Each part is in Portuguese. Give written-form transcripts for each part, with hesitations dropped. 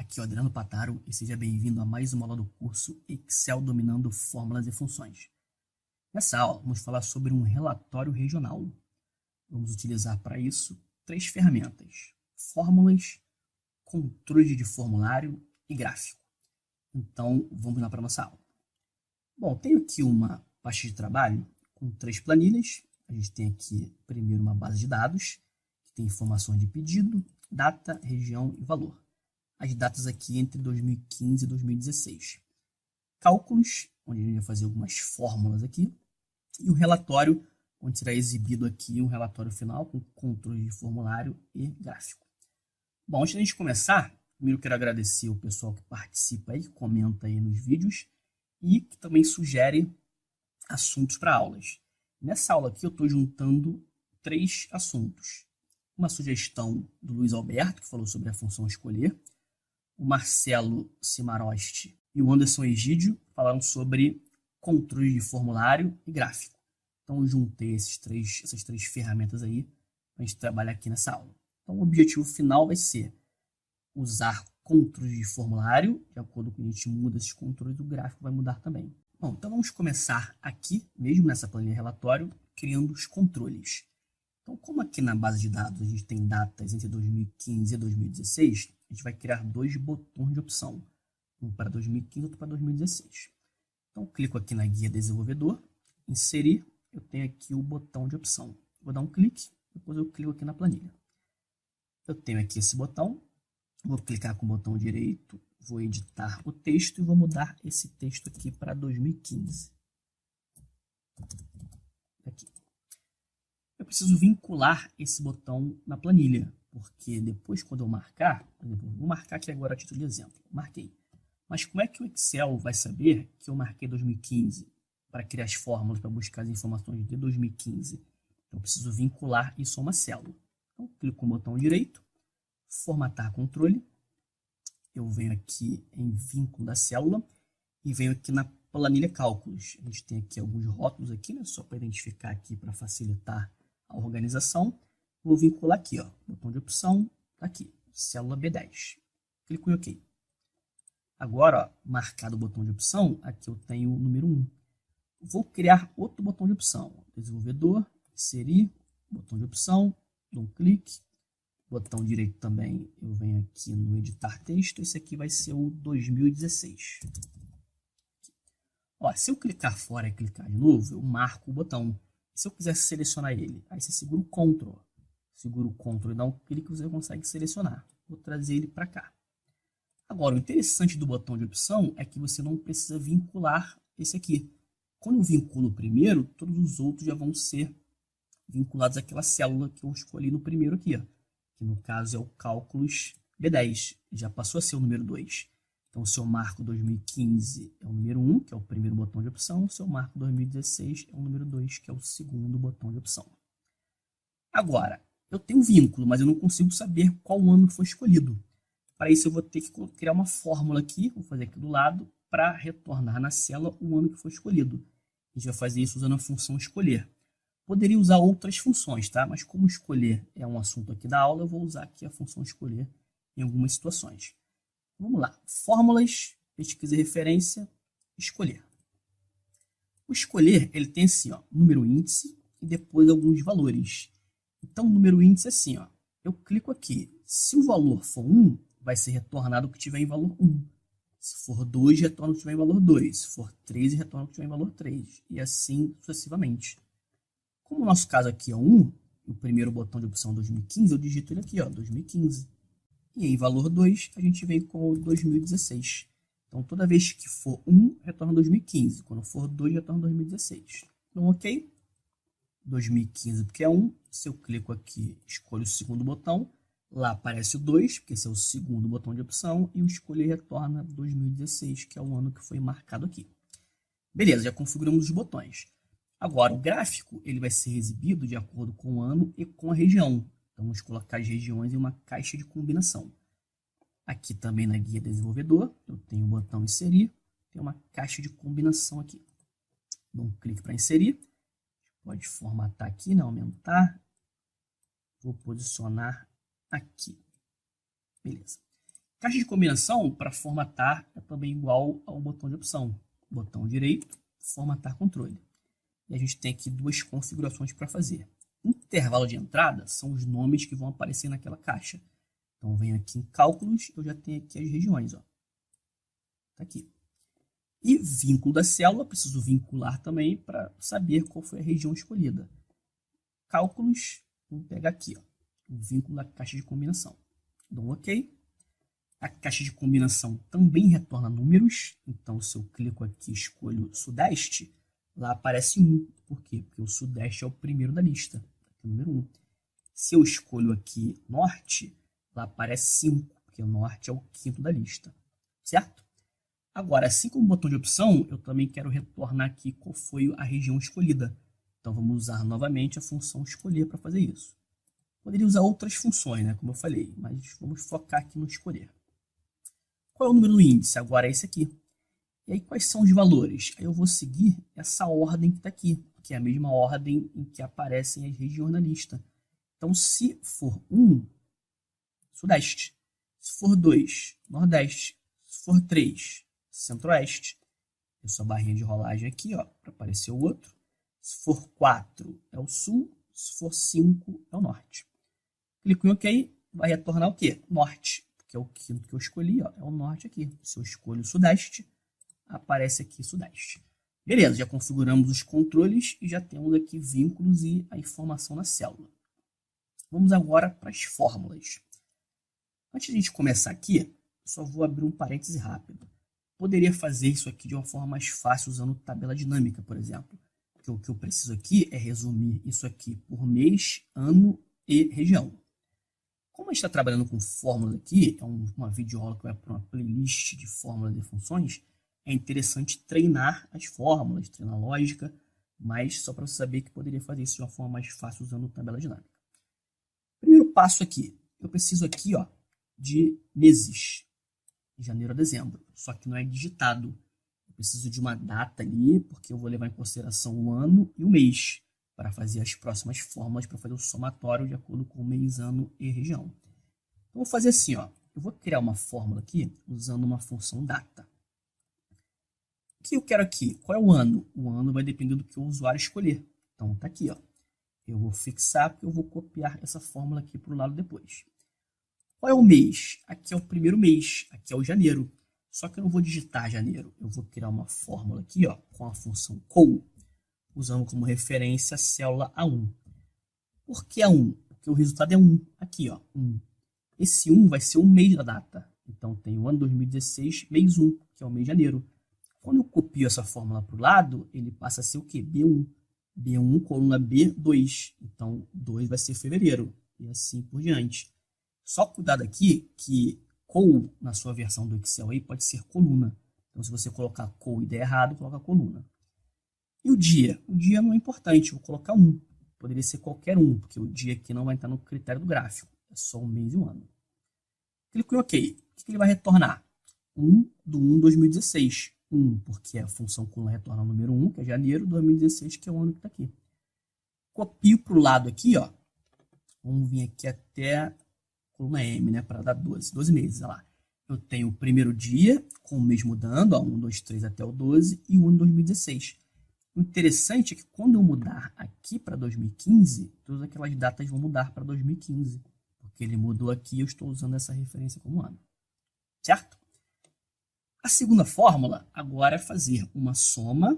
Aqui é o Adriano Pataro e seja bem-vindo a mais uma aula do curso Excel dominando fórmulas e funções. Nessa aula, vamos falar sobre um relatório regional. Vamos utilizar para isso três ferramentas: fórmulas, controle de formulário e gráfico. Então, vamos lá para a nossa aula. Bom, tenho aqui uma pasta de trabalho com três planilhas. A gente tem aqui, primeiro, uma base de dados, que tem informações de pedido, data, região e valor. As datas aqui entre 2015 e 2016. Cálculos, onde a gente vai fazer algumas fórmulas aqui. E o relatório, onde será exibido aqui um relatório final com controle de formulário e gráfico. Bom, antes da gente começar, primeiro quero agradecer o pessoal que participa aí, que comenta aí nos vídeos e que também sugere assuntos para aulas. Nessa aula aqui eu estou juntando três assuntos. Uma sugestão do Luiz Alberto, que falou sobre a função escolher. O Marcelo Cimaroste e o Anderson Egídio falaram sobre controle de formulário e gráfico. Então eu juntei essas três ferramentas aí para a gente trabalhar aqui nessa aula. Então o objetivo final vai ser usar controle de formulário, de acordo com a gente muda esses controles, o gráfico vai mudar também. Bom, então vamos começar aqui, mesmo nessa planilha relatório, criando os controles. Então, como aqui na base de dados a gente tem datas entre 2015 e 2016, a gente vai criar dois botões de opção, um para 2015 e outro para 2016. Então, eu clico aqui na guia desenvolvedor, inserir, eu tenho aqui o botão de opção. Vou dar um clique, depois eu clico aqui na planilha. Eu tenho aqui esse botão, vou clicar com o botão direito, vou editar o texto e vou mudar esse texto aqui para 2015. Aqui. Eu preciso vincular esse botão na planilha, porque depois quando eu marcar, por exemplo, vou marcar aqui agora a título de exemplo, marquei. Mas como é que o Excel vai saber que eu marquei 2015 para criar as fórmulas, para buscar as informações de 2015? Então, eu preciso vincular isso a uma célula. Então, clico com o botão direito, formatar controle, eu venho aqui em vínculo da célula e venho aqui na planilha cálculos. A gente tem aqui alguns rótulos aqui, né, só para identificar aqui para facilitar a organização. Vou vincular aqui, ó, botão de opção, tá aqui, célula B10. Clico em OK. Agora, ó, marcado o botão de opção, aqui eu tenho o número 1. Vou criar outro botão de opção, desenvolvedor, inserir, botão de opção, dou um clique, botão direito também, eu venho aqui no editar texto, esse aqui vai ser o 2016. Ó, se eu clicar fora e clicar de novo, eu marco o botão. Se eu quiser selecionar ele, aí você segura o Ctrl. Segura o Ctrl e dá um clique, você consegue selecionar. Vou trazer ele para cá. Agora, o interessante do botão de opção é que você não precisa vincular esse aqui. Quando eu vinculo o primeiro, todos os outros já vão ser vinculados àquela célula que eu escolhi no primeiro aqui, ó, que no caso é o cálculos B10, já passou a ser o número 2. Então, se eu marco 2015 é o número 1, que é o primeiro botão de opção. Se eu marco 2016 é o número 2, que é o segundo botão de opção. Agora, eu tenho um vínculo, mas eu não consigo saber qual ano foi escolhido. Para isso, eu vou ter que criar uma fórmula aqui, vou fazer aqui do lado, para retornar na célula o ano que foi escolhido. A gente vai fazer isso usando a função escolher. Poderia usar outras funções, tá? Mas como escolher é um assunto aqui da aula, eu vou usar aqui a função escolher em algumas situações. Vamos lá, fórmulas, pesquisa e referência, escolher. O escolher, ele tem assim, ó, número índice e depois alguns valores. Então, o número índice é assim, ó, eu clico aqui, se o valor for 1, vai ser retornado o que tiver em valor 1. Se for 2, retorna o que tiver em valor 2. Se for 3, retorna o que tiver em valor 3. E assim sucessivamente. Como o nosso caso aqui é 1, o primeiro botão de opção 2015, eu digito ele aqui, ó, 2015. E em valor 2, a gente vem com o 2016. Então, toda vez que for 1, retorna 2015. Quando for 2, retorna 2016. Então, OK. 2015, porque é 1. Se eu clico aqui, escolho o segundo botão. Lá aparece o 2, porque esse é o segundo botão de opção. E o escolher retorna 2016, que é o ano que foi marcado aqui. Beleza, já configuramos os botões. Agora, o gráfico ele vai ser exibido de acordo com o ano e com a região. Então, vamos colocar as regiões em uma caixa de combinação. Aqui também na guia desenvolvedor, eu tenho o botão inserir, tem uma caixa de combinação aqui. Dou um clique para inserir. Pode formatar aqui, né? Aumentar. Vou posicionar aqui. Beleza. Caixa de combinação, para formatar, é também igual ao botão de opção. Botão direito, formatar controle. E a gente tem aqui duas configurações para fazer. Intervalo de entrada são os nomes que vão aparecer naquela caixa. Então, eu venho aqui em cálculos, eu já tenho aqui as regiões. Ó. Tá aqui. E vínculo da célula, preciso vincular também para saber qual foi a região escolhida. Cálculos, vamos pegar aqui, ó, o vínculo da caixa de combinação. Dou um OK. A caixa de combinação também retorna números. Então, se eu clico aqui e escolho Sudeste, lá aparece 1. Por quê? Porque o Sudeste é o primeiro da lista. Aqui, número 1. Se eu escolho aqui Norte, lá aparece 5, porque o Norte é o quinto da lista. Certo? Agora, assim como o botão de opção, eu também quero retornar aqui qual foi a região escolhida. Então, vamos usar novamente a função escolher para fazer isso. Poderia usar outras funções, né, como eu falei, mas vamos focar aqui no escolher. Qual é o número do índice? Agora é esse aqui. E aí, quais são os valores? Aí eu vou seguir essa ordem que está aqui, que é a mesma ordem em que aparecem as regiões na lista. Então, se for 1, Sudeste. Se for 2, Nordeste. Se for 3, Centro-Oeste. Eu sou a barrinha de rolagem aqui, ó, para aparecer o outro. Se for 4, é o Sul. Se for 5, é o Norte. Clico em OK, vai retornar o quê? Norte. Que é o quinto que eu escolhi, ó, é o Norte aqui. Se eu escolho o Sudeste, aparece aqui Sudeste. Beleza, já configuramos os controles e já temos aqui vínculos e a informação na célula. Vamos agora para as fórmulas. Antes de a gente começar aqui, eu só vou abrir um parêntese rápido. Poderia fazer isso aqui de uma forma mais fácil usando tabela dinâmica, por exemplo. Porque o que eu preciso aqui é resumir isso aqui por mês, ano e região. Como a gente está trabalhando com fórmulas aqui, é uma videoaula que vai para uma playlist de fórmulas e funções, é interessante treinar as fórmulas, treinar a lógica, mas só para você saber que poderia fazer isso de uma forma mais fácil usando tabela dinâmica. Primeiro passo aqui, eu preciso aqui, ó, de meses, de janeiro a dezembro, só que não é digitado. Eu preciso de uma data ali, porque eu vou levar em consideração o ano e o mês, para fazer as próximas fórmulas, para fazer o somatório de acordo com o mês, ano e região. Então, vou fazer assim, ó. Eu vou criar uma fórmula aqui usando uma função data. O que eu quero aqui? Qual é o ano? O ano vai depender do que o usuário escolher. Então, tá aqui, ó. Eu vou fixar, porque eu vou copiar essa fórmula aqui para o lado depois. Qual é o mês? Aqui é o primeiro mês, aqui é o janeiro. Só que eu não vou digitar janeiro. Eu vou criar uma fórmula aqui, ó, com a função col, usando como referência a célula A1. Por que A1? Porque o resultado é 1. Aqui, ó, 1. Esse 1 vai ser o mês da data. Então, tem o ano 2016, mês 1, que é o mês de janeiro. Quando eu copio essa fórmula para o lado, ele passa a ser o quê? B1. B1, coluna B2. Então, 2 vai ser fevereiro. E assim por diante. Só cuidado aqui que col, na sua versão do Excel, aí, pode ser coluna. Então, se você colocar col e der errado, coloca coluna. E o dia? O dia não é importante, vou colocar 1. Poderia ser qualquer um, porque o dia aqui não vai estar no critério do gráfico. É só o mês e o ano. Clico em OK. O que ele vai retornar? 1 do 1 de 2016. 1, porque a função coluna retorna o número 1, que é janeiro, 2016, que é o ano que está aqui. Copio para o lado aqui, ó. Vamos vir aqui até a coluna M, né, para dar 12 meses. Olha lá. Eu tenho o primeiro dia, com o mês mudando, ó, 1, 2, 3 até o 12, e o ano 2016. O interessante é que quando eu mudar aqui para 2015, todas aquelas datas vão mudar para 2015. Porque ele mudou aqui e eu estou usando essa referência como ano. Certo? A segunda fórmula agora é fazer uma soma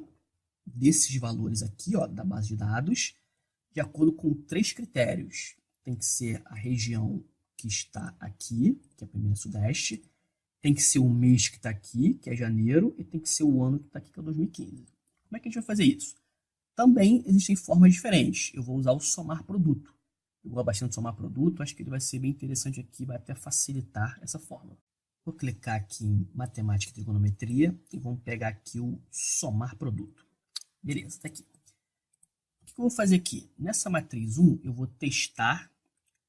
desses valores aqui, ó, da base de dados, de acordo com 3 critérios. Tem que ser a região que está aqui, que é a primeira Sudeste. Tem que ser o mês que está aqui, que é janeiro. E tem que ser o ano que está aqui, que é 2015. Como é que a gente vai fazer isso? Também existem formas diferentes. Eu vou usar o somar produto. Eu gosto bastante de somar produto, acho que ele vai ser bem interessante aqui, vai até facilitar essa fórmula. Vou clicar aqui em matemática e trigonometria e vamos pegar aqui o somar produto. Beleza, está aqui. O que eu vou fazer aqui? Nessa matriz 1, eu vou testar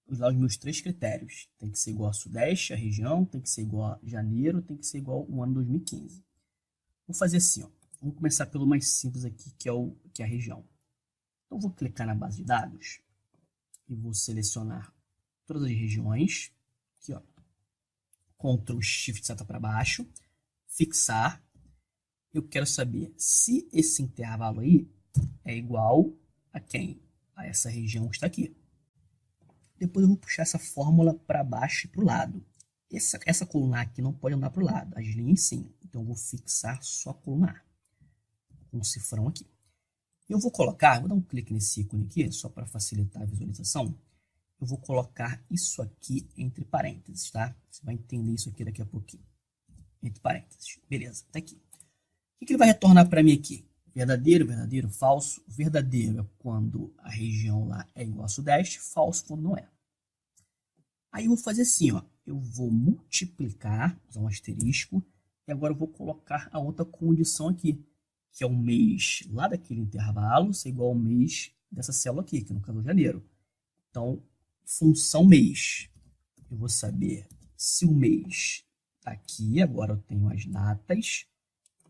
os meus 3 critérios. Tem que ser igual a Sudeste, a região, tem que ser igual a janeiro, tem que ser igual ao ano 2015. Vou fazer assim, ó. Vamos começar pelo mais simples aqui, que é a região. Então, vou clicar na base de dados e vou selecionar todas as regiões. Aqui, ó. Ctrl Shift seta para baixo, fixar. Eu quero saber se esse intervalo aí é igual a quem? A essa região que está aqui. Depois eu vou puxar essa fórmula para baixo e para o lado. Essa coluna A aqui não pode andar para o lado, as linhas sim. Então eu vou fixar só a coluna A, com o cifrão aqui. Eu vou colocar, vou dar um clique nesse ícone aqui, só para facilitar a visualização. Eu vou colocar isso aqui entre parênteses, tá? Você vai entender isso aqui daqui a pouquinho. Entre parênteses. Beleza, tá aqui. O que ele vai retornar para mim aqui? Verdadeiro, verdadeiro, falso. Verdadeiro é quando a região lá é igual a sudeste, falso quando não é. Aí eu vou fazer assim, ó. Eu vou multiplicar, usar um asterisco, e agora eu vou colocar a outra condição aqui, que é o mês lá daquele intervalo ser igual ao mês dessa célula aqui, que no caso é janeiro. Então, função mês. Eu vou saber se o mês está aqui, agora eu tenho as datas,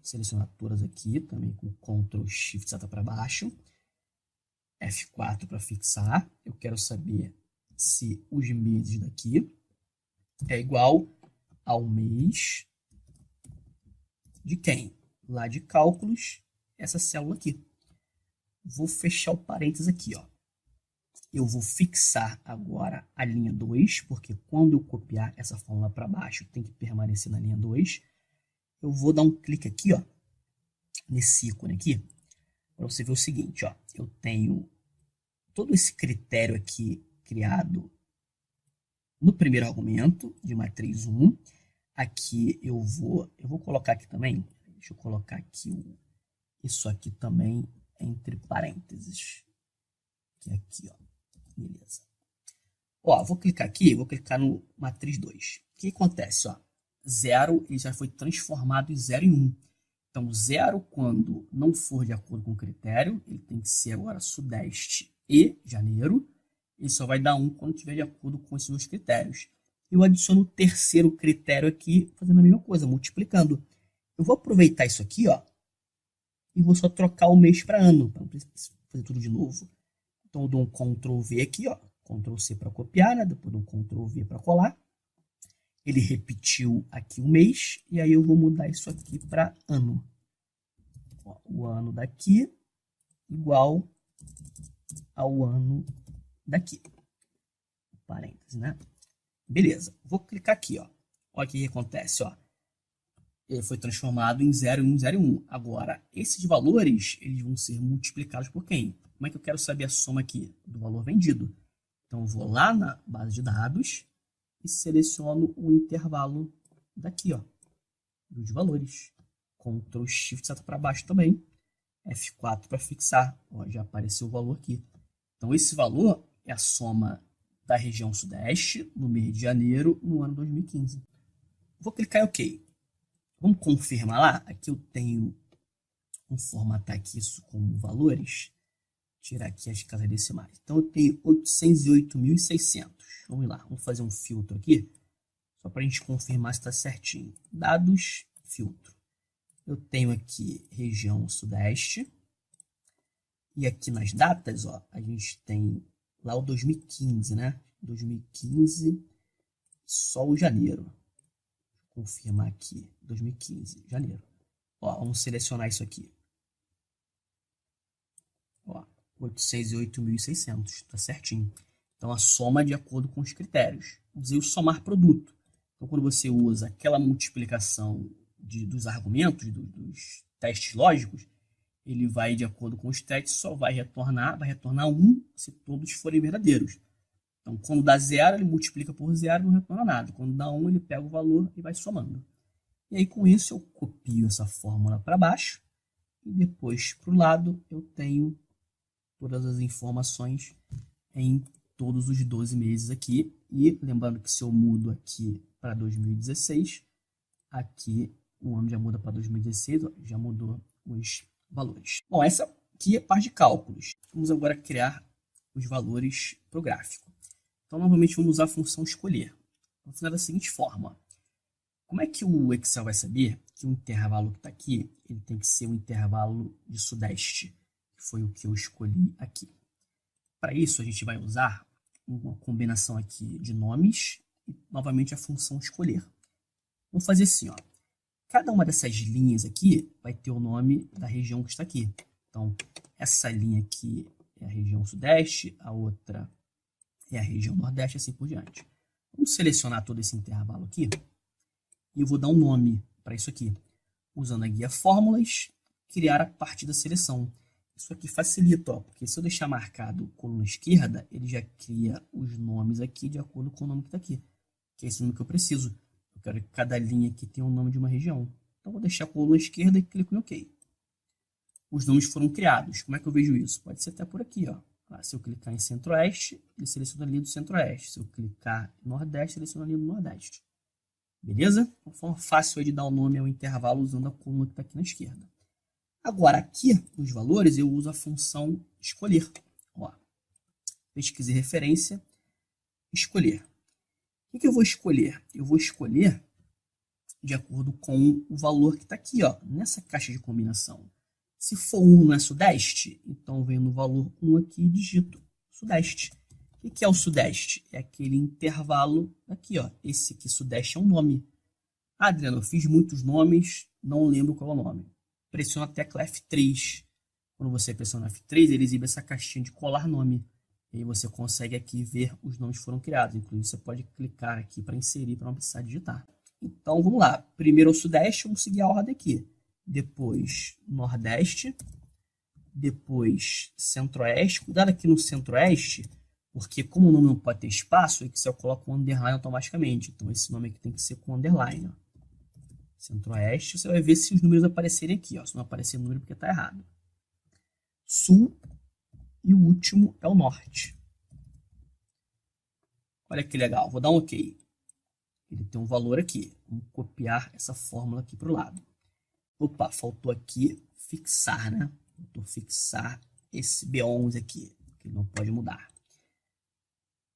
selecionar todas aqui, também com Ctrl Shift seta para baixo, F4 para fixar. Eu quero saber se os meses daqui é igual ao mês de quem? Lá de cálculos, essa célula aqui. Vou fechar o parênteses aqui, ó. Eu vou fixar agora a linha 2, porque quando eu copiar essa fórmula para baixo, tem que permanecer na linha 2. Eu vou dar um clique aqui, ó, nesse ícone aqui, para você ver o seguinte, ó. Eu tenho todo esse critério aqui criado no primeiro argumento de matriz 1. Aqui eu vou colocar aqui também, deixa eu colocar aqui isso aqui também entre parênteses. Que é aqui, ó. Beleza. Ó, vou clicar aqui, vou clicar no matriz 2. O que acontece, ó? 0 ele já foi transformado em 0 e 1. Então, 0 quando não for de acordo com o critério, ele tem que ser agora sudeste e janeiro. Ele só vai dar 1 quando estiver de acordo com esses dois critérios. Eu adiciono o terceiro critério aqui, fazendo a mesma coisa, multiplicando. Eu vou aproveitar isso aqui, ó, e vou só trocar o mês para ano, para não precisar fazer tudo de novo. Então, eu dou um Ctrl V aqui, ó, Ctrl C para copiar, né? Depois dou um Ctrl V para colar. Ele repetiu aqui o mês, e aí eu vou mudar isso aqui para ano. Ó, o ano daqui igual ao ano daqui. Parênteses, né? Beleza, vou clicar aqui, ó. Olha o que acontece, ó. Ele foi transformado em 0, 1, 0 e 1. Agora, esses valores, eles vão ser multiplicados por quem? Como é que eu quero saber a soma aqui do valor vendido? Então, eu vou lá na base de dados e seleciono o intervalo daqui, ó, dos valores. Ctrl Shift seta para baixo também. F4 para fixar. Ó, já apareceu o valor aqui. Então, esse valor é a soma da região sudeste no mês de janeiro no ano 2015. Vou clicar em OK. Vamos confirmar lá? Aqui eu tenho, vamos formatar aqui isso como valores. Tirar aqui as casas decimais. Então eu tenho 808.600. Vamos lá, vamos fazer um filtro aqui, só para a gente confirmar se está certinho. Dados, filtro. Eu tenho aqui região sudeste. E aqui nas datas, ó, a gente tem lá o 2015, né? 2015, só o janeiro. Vou confirmar aqui, 2015, janeiro. Ó, vamos selecionar isso aqui. Ó, 808.600, tá certinho. Então, a soma é de acordo com os critérios. Usei o somar produto. Então, quando você usa aquela multiplicação dos argumentos, dos testes lógicos, ele vai de acordo com os testes, só vai retornar 1 se todos forem verdadeiros. Então, quando dá 0, ele multiplica por 0 e não retorna nada. Quando dá 1, ele pega o valor e vai somando. E aí, com isso, eu copio essa fórmula para baixo. E depois, para o lado, eu tenho todas as informações em todos os 12 meses aqui. E lembrando que se eu mudo aqui para 2016, aqui o ano já muda para 2016, ó, já mudou os valores. Bom, essa aqui é a parte de cálculos. Vamos agora criar os valores para o gráfico. Então, novamente, vamos usar a função escolher. Vou fazer da seguinte forma. Como é que o Excel vai saber que o intervalo que está aqui, ele tem que ser um intervalo de sudeste, que foi o que eu escolhi aqui. Para isso, a gente vai usar uma combinação aqui de nomes e, novamente, a função escolher. Vou fazer assim, ó. Cada uma dessas linhas aqui vai ter o nome da região que está aqui. Então, essa linha aqui é a região sudeste, a outra é a região nordeste, assim por diante. Vamos selecionar todo esse intervalo aqui e eu vou dar um nome para isso aqui. Usando a guia Fórmulas, criar a partir da seleção. Isso aqui facilita, ó, porque se eu deixar marcado coluna esquerda, ele já cria os nomes aqui de acordo com o nome que está aqui, que é esse nome que eu preciso. Eu quero que cada linha aqui tenha o nome de uma região. Então, vou deixar a coluna esquerda e clico em OK. Os nomes foram criados. Como é que eu vejo isso? Pode ser até por aqui, ó. Se eu clicar em Centro-Oeste, ele seleciona ali do Centro-Oeste. Se eu clicar em Nordeste, seleciona ali do Nordeste. Beleza? Uma forma fácil de dar o nome ao intervalo usando a coluna que está aqui na esquerda. Agora, aqui nos valores, eu uso a função escolher. Ó, pesquisa e referência, escolher. O que eu vou escolher? Eu vou escolher de acordo com o valor que está aqui, ó, nessa caixa de combinação. Se for 1 não é Sudeste, então eu venho no valor 1 aqui e digito Sudeste. O que é o Sudeste? É aquele intervalo aqui, ó. Esse aqui, Sudeste, é um nome. Ah, Adriano, eu fiz muitos nomes, não lembro qual é o nome. Pressiona a tecla F3. Quando você pressiona F3, ele exibe essa caixinha de colar nome. E aí você consegue aqui ver os nomes que foram criados. Inclusive, você pode clicar aqui para inserir, para não precisar digitar. Então, vamos lá. Primeiro o Sudeste, vamos seguir a ordem aqui. Depois Nordeste. Depois Centro-Oeste. Cuidado aqui no Centro-Oeste, porque como o nome não pode ter espaço, é que você coloca um underline automaticamente. Então, esse nome aqui tem que ser com underline, ó. Centro-Oeste, você vai ver se os números aparecerem aqui, ó. Se não aparecer número, porque está errado. Sul e o último é o Norte. Olha que legal, vou dar um OK. Ele tem um valor aqui. Vamos copiar essa fórmula aqui para o lado. Opa, faltou aqui fixar, né? Faltou fixar esse B11 aqui, que não pode mudar.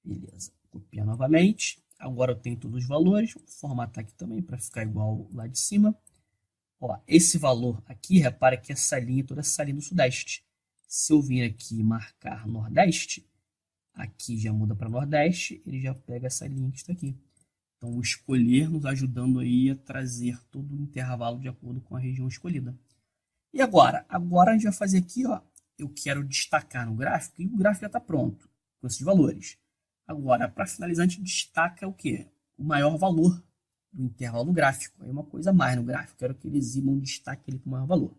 Beleza, copiar novamente. Agora eu tenho todos os valores, vou formatar aqui também para ficar igual lá de cima. Ó, esse valor aqui, repara que essa linha, toda essa linha do Sudeste. Se eu vir aqui e marcar Nordeste, aqui já muda para Nordeste, ele já pega essa linha que está aqui. Então, o escolher nos ajudando aí a trazer todo o intervalo de acordo com a região escolhida. E agora? Agora a gente vai fazer aqui, ó, eu quero destacar no gráfico, e o gráfico já está pronto, com esses valores. Agora, para finalizar, a gente destaca o quê? O maior valor do intervalo do gráfico. Aí uma coisa a mais no gráfico. Quero que eles exibam um destaque ali para o maior valor.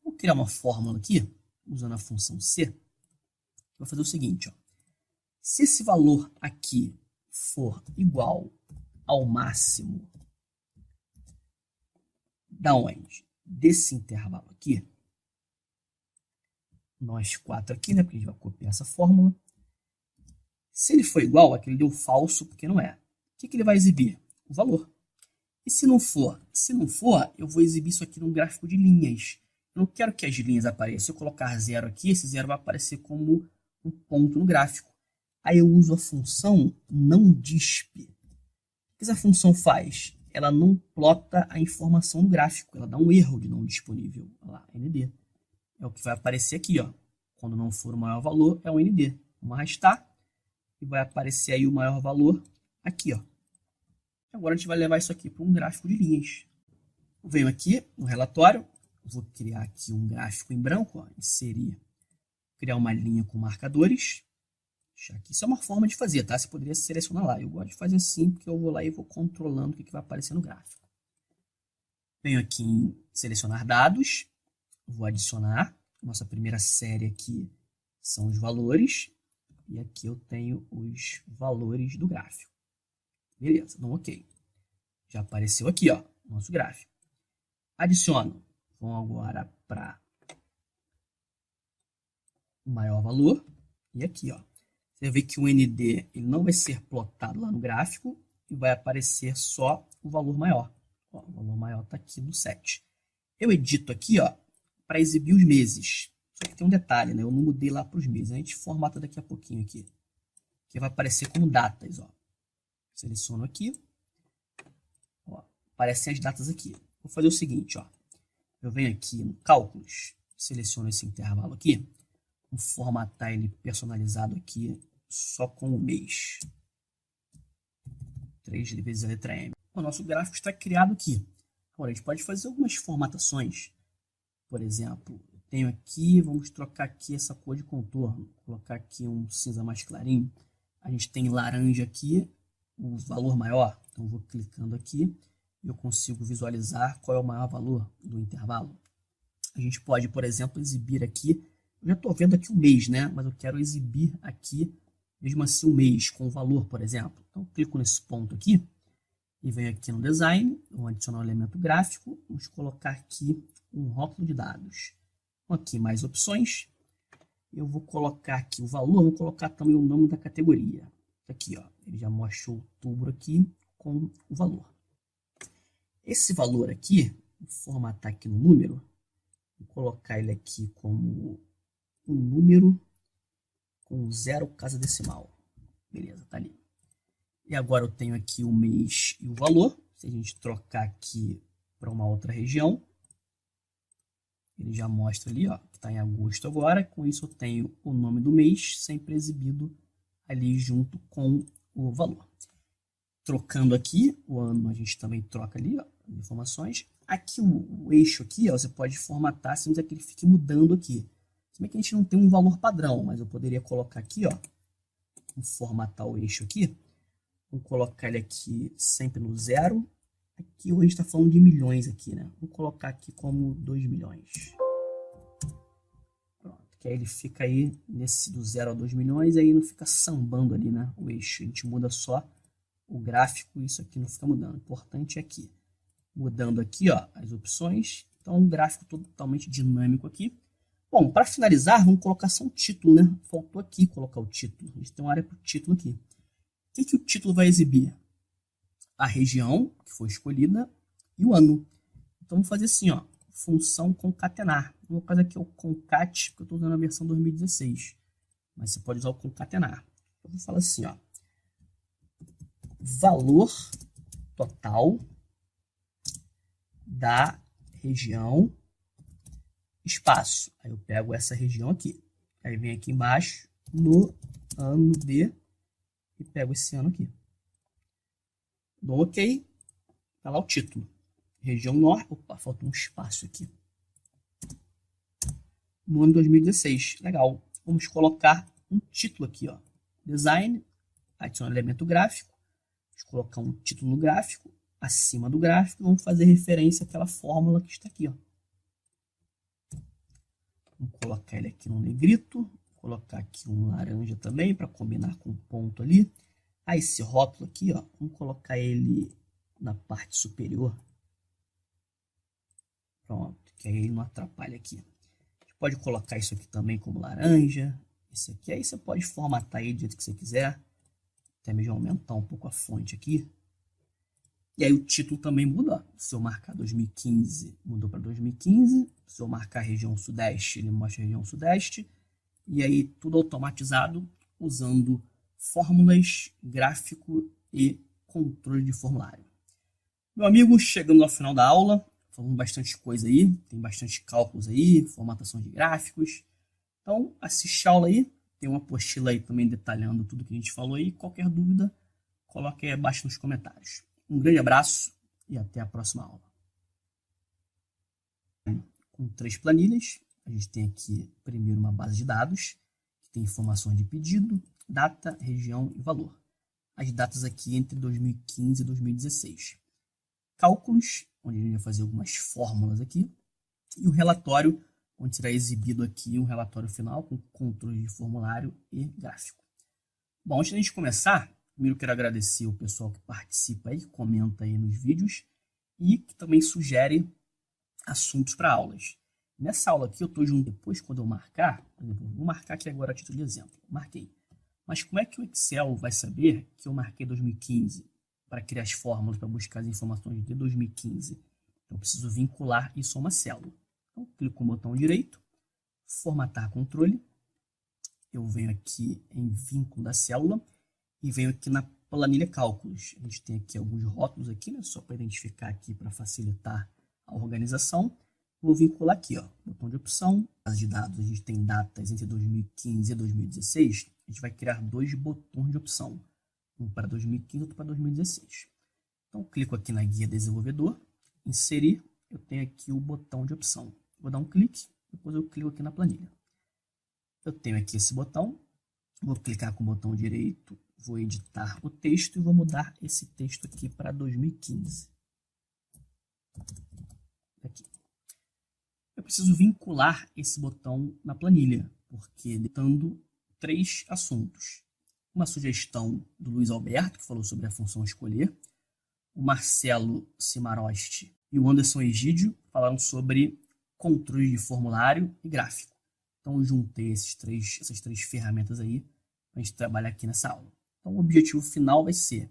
Vou criar uma fórmula aqui, usando a função C. Vou fazer o seguinte, ó. Se esse valor aqui for igual ao máximo da onde? Desse intervalo aqui. Nós 4 aqui, né? Porque a gente vai copiar essa fórmula. Se ele for igual, aqui ele deu falso, porque não é. O que ele vai exibir? O valor. E se não for? Se não for, eu vou exibir isso aqui num gráfico de linhas. Eu não quero que as linhas apareçam. Se eu colocar 0 aqui, esse 0 vai aparecer como um ponto no gráfico. Aí eu uso a função não disp. O que essa função faz? Ela não plota a informação no gráfico. Ela dá um erro de não disponível. Olha lá, ND. É o que vai aparecer aqui, ó. Quando não for o maior valor, é um ND. Vamos arrastar. E vai aparecer aí o maior valor aqui, ó. Agora a gente vai levar isso aqui para um gráfico de linhas. Eu venho aqui no relatório, vou criar aqui um gráfico em branco, ó, inserir, criar uma linha com marcadores. Aqui. Isso é uma forma de fazer, tá? Você poderia selecionar lá. Eu gosto de fazer assim, porque eu vou lá e vou controlando o que vai aparecer no gráfico. Venho aqui em selecionar dados, vou adicionar. Nossa primeira série aqui são os valores. E aqui eu tenho os valores do gráfico. Beleza, dá um OK. Já apareceu aqui, ó, nosso gráfico. Adiciono. Vamos agora para o maior valor. E aqui, ó. Você vê que o ND ele não vai ser plotado lá no gráfico e vai aparecer só o valor maior. Ó, o valor maior está aqui no 7. Eu edito aqui, ó, para exibir os meses. Só que tem um detalhe, né? Eu não mudei lá para os meses. A gente formata daqui a pouquinho aqui. Que vai aparecer como datas, ó. Seleciono aqui. Ó, aparecem as datas aqui. Vou fazer o seguinte, ó. Eu venho aqui no cálculos, seleciono esse intervalo aqui. Vou formatar ele personalizado aqui só com o mês. 3 vezes a letra M. O nosso gráfico está criado aqui. Agora, a gente pode fazer algumas formatações. Por exemplo, eu tenho aqui, vamos trocar aqui essa cor de contorno. Colocar aqui um cinza mais clarinho. A gente tem laranja aqui, o valor maior. Então, eu vou clicando aqui e eu consigo visualizar qual é o maior valor do intervalo. A gente pode, por exemplo, exibir aqui. Eu já estou vendo aqui o mês, né? Mas eu quero exibir aqui, mesmo assim, o mês com o valor, por exemplo. Então, eu clico nesse ponto aqui. E venho aqui no design, vou adicionar um elemento gráfico, vamos colocar aqui um rótulo de dados. Aqui mais opções, eu vou colocar aqui o valor, vou colocar também o nome da categoria. Aqui, ó, ele já mostra outubro aqui com o valor. Esse valor aqui, vou formatar aqui no número, vou colocar ele aqui como um número com 0 casa decimal. Beleza, tá ali. E agora eu tenho aqui o mês e o valor. Se a gente trocar aqui para uma outra região, ele já mostra ali, ó, que está em agosto agora. Com isso eu tenho o nome do mês sempre exibido ali junto com o valor. Trocando aqui o ano, a gente também troca ali, ó, as informações. Aqui o eixo aqui, ó, você pode formatar sem que ele fique mudando aqui. Se bem que a gente não tem um valor padrão, mas eu poderia colocar aqui, ó, vou formatar o eixo aqui. Vou colocar ele aqui sempre no 0. Aqui hoje está falando de milhões aqui, né? Vou colocar aqui como 2 milhões. Pronto, que aí ele fica aí nesse do 0 a 2 milhões, e aí não fica sambando ali, né? O eixo. A gente muda só o gráfico e isso aqui não fica mudando. O importante é aqui. Mudando aqui, ó, as opções. Então, um gráfico totalmente dinâmico aqui. Bom, para finalizar, vamos colocar só um título, né? Faltou aqui colocar o título. A gente tem uma área para o título aqui. O que o título vai exibir? A região que foi escolhida e o ano. Então, vamos fazer assim, ó, função concatenar. No caso aqui é o concat, porque eu estou usando a versão 2016. Mas você pode usar o concatenar. Eu vou falar assim, ó, valor total da região, espaço. Aí eu pego essa região aqui. Aí vem aqui embaixo, no ano de... e pego esse ano aqui. Dou OK. Tá lá o título. Região Norte. Opa, falta um espaço aqui. No ano 2016. Legal. Vamos colocar um título aqui, ó. Design. Adicionar elemento gráfico. Vamos colocar um título no gráfico. Acima do gráfico. Vamos fazer referência àquela fórmula que está aqui, ó. Vamos colocar ele aqui no negrito. Vou colocar aqui um laranja também para combinar com o ponto ali. Esse rótulo aqui, ó, vamos colocar ele na parte superior. Pronto, que aí ele não atrapalha aqui. A gente pode colocar isso aqui também como laranja. Esse aqui, aí você pode formatar ele do jeito que você quiser. Até mesmo aumentar um pouco a fonte aqui. E aí o título também muda. Ó. Se eu marcar 2015, mudou para 2015. Se eu marcar região sudeste, ele mostra a região sudeste. E aí tudo automatizado usando fórmulas, gráfico e controle de formulário. Meu amigo, chegando ao final da aula, falando bastante coisa aí, tem bastante cálculos aí, formatação de gráficos. Então, assiste a aula aí, tem uma apostila aí também detalhando tudo que a gente falou aí. Qualquer dúvida, coloque aí abaixo nos comentários. Um grande abraço e até a próxima aula. Com 3 planilhas, a gente tem aqui primeiro uma base de dados, que tem informações de pedido, data, região e valor. As datas aqui entre 2015 e 2016. Cálculos, onde a gente vai fazer algumas fórmulas aqui. E o relatório, onde será exibido aqui um relatório final com controle de formulário e gráfico. Bom, antes de a gente começar, primeiro quero agradecer o pessoal que participa aí, que comenta aí nos vídeos e que também sugere assuntos para aulas. Nessa aula aqui eu estou junto, depois quando eu marcar, por exemplo, vou marcar aqui agora a título de exemplo. Marquei. Mas como é que o Excel vai saber que eu marquei 2015 para criar as fórmulas, para buscar as informações de 2015? Então, eu preciso vincular isso a uma célula. Então, clico no botão direito, formatar controle. Eu venho aqui em vínculo da célula e venho aqui na planilha cálculos. A gente tem aqui alguns rótulos aqui, né, só para identificar aqui para facilitar a organização. Vou vincular aqui, ó, botão de opção, base de dados, a gente tem datas entre 2015 e 2016. A gente vai criar 2 botões de opção, um para 2015 e outro para 2016. Então, clico aqui na guia desenvolvedor, inserir, eu tenho aqui o botão de opção. Vou dar um clique, depois eu clico aqui na planilha. Eu tenho aqui esse botão, vou clicar com o botão direito, vou editar o texto e vou mudar esse texto aqui para 2015. Aqui. Eu preciso vincular esse botão na planilha, porque editando 3 assuntos. Uma sugestão do Luiz Alberto, que falou sobre a função escolher, o Marcelo Cimaroste e o Anderson Egídio falaram sobre controle de formulário e gráfico. Então, eu juntei essas três ferramentas aí para a gente trabalhar aqui nessa aula. Então, o objetivo final vai ser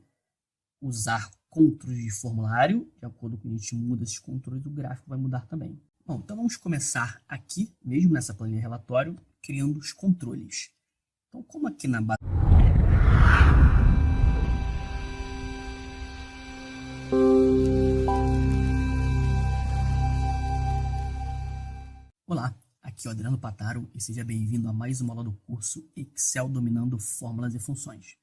usar controles de formulário, de acordo com a gente muda esses controles, o gráfico vai mudar também. Bom, então vamos começar aqui, mesmo nessa planilha relatório, criando os controles. Então, como aqui na base... Olá, aqui é o Adriano Pataro e seja bem-vindo a mais uma aula do curso Excel Dominando Fórmulas e Funções.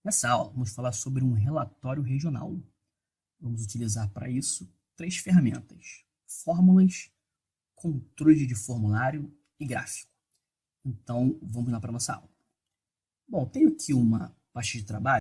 Nessa aula, vamos falar sobre um relatório regional. Vamos utilizar para isso 3 ferramentas: fórmulas, controle de formulário e gráfico. Então, vamos lá para a nossa aula. Bom, tenho aqui uma pasta de trabalho